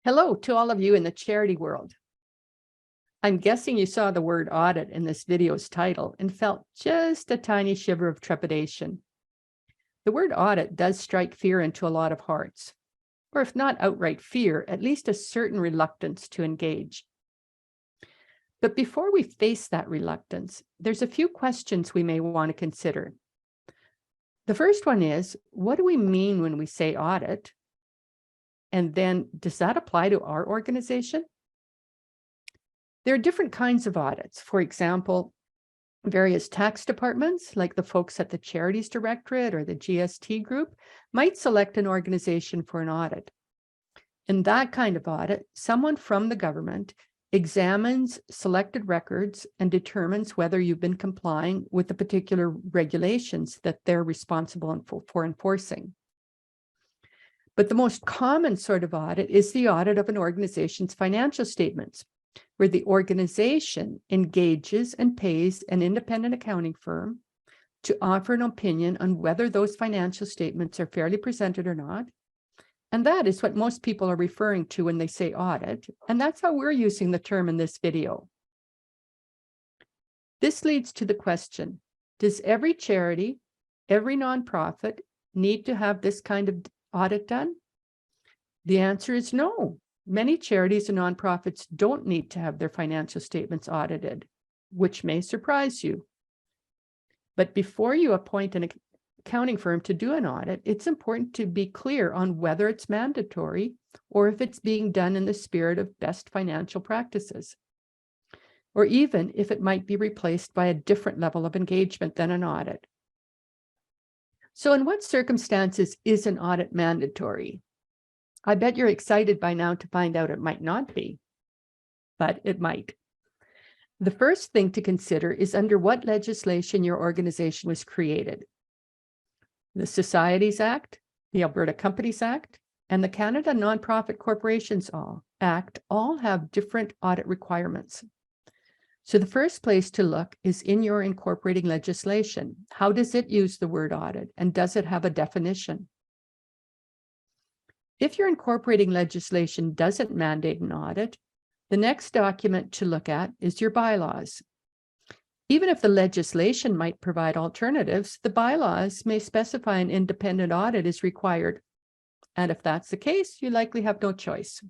Hello to all of you in the charity world. I'm guessing you saw the word audit in this video's title and felt just a tiny shiver of trepidation. The word audit does strike fear into a lot of hearts, or if not outright fear, at least a certain reluctance to engage. But before we face that reluctance, there's a few questions we may want to consider. The first one is, what do we mean when we say audit? And then, does that apply to our organization? There are different kinds of audits. For example, various tax departments, like the folks at the Charities Directorate or the GST group, might select an organization for an audit. In that kind of audit, someone from the government examines selected records and determines whether you've been complying with the particular regulations that they're responsible for enforcing. But the most common sort of audit is the audit of an organization's financial statements, where the organization engages and pays an independent accounting firm to offer an opinion on whether those financial statements are fairly presented or not. And that is what most people are referring to when they say audit, and that's how we're using the term in this video. This leads to the question, does every charity, every nonprofit need to have this kind of audit done? The answer is no. Many charities and nonprofits don't need to have their financial statements audited, which may surprise you. But before you appoint an accounting firm to do an audit, it's important to be clear on whether it's mandatory or if it's being done in the spirit of best financial practices, or even if it might be replaced by a different level of engagement than an audit. So in what circumstances is an audit mandatory? I bet you're excited by now to find out it might not be, but it might. The first thing to consider is under what legislation your organization was created. The Societies Act, the Alberta Companies Act, and the Canada Nonprofit Corporations Act all have different audit requirements. So the first place to look is in your incorporating legislation. How does it use the word audit, and does it have a definition? If your incorporating legislation doesn't mandate an audit, the next document to look at is your bylaws. Even if the legislation might provide alternatives, the bylaws may specify an independent audit is required. And if that's the case, you likely have no choice.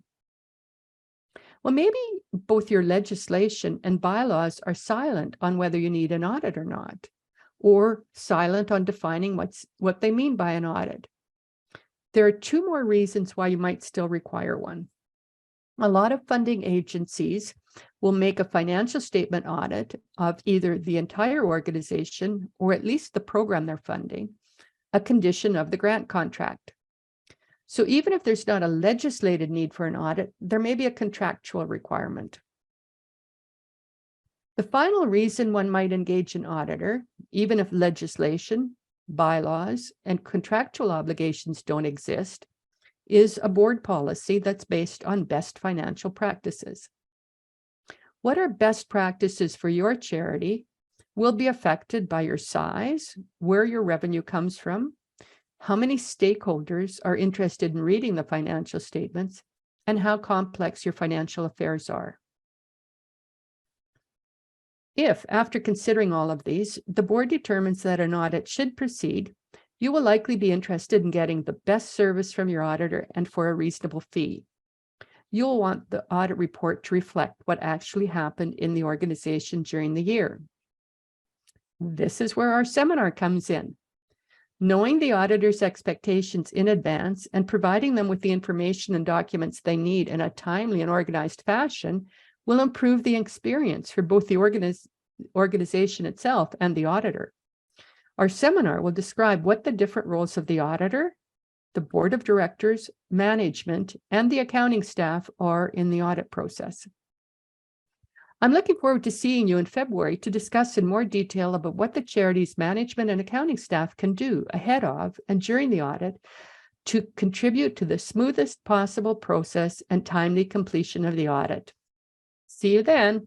Well, maybe both your legislation and bylaws are silent on whether you need an audit or not, or silent on defining what they mean by an audit. There are two more reasons why you might still require one. A lot of funding agencies will make a financial statement audit of either the entire organization or at least the program they're funding, a condition of the grant contract. So even if there's not a legislated need for an audit, there may be a contractual requirement. The final reason one might engage an auditor, even if legislation, bylaws, and contractual obligations don't exist, is a board policy that's based on best financial practices. What are best practices for your charity will be affected by your size, where your revenue comes from, how many stakeholders are interested in reading the financial statements, and how complex your financial affairs are. If, after considering all of these, the board determines that an audit should proceed, you will likely be interested in getting the best service from your auditor and for a reasonable fee. You'll want the audit report to reflect what actually happened in the organization during the year. This is where our seminar comes in. Knowing the auditor's expectations in advance and providing them with the information and documents they need in a timely and organized fashion will improve the experience for both the organization itself and the auditor. Our seminar will describe what the different roles of the auditor, the board of directors, management, and the accounting staff are in the audit process. I'm looking forward to seeing you in February to discuss in more detail about what the charity's management and accounting staff can do ahead of and during the audit to contribute to the smoothest possible process and timely completion of the audit. See you then.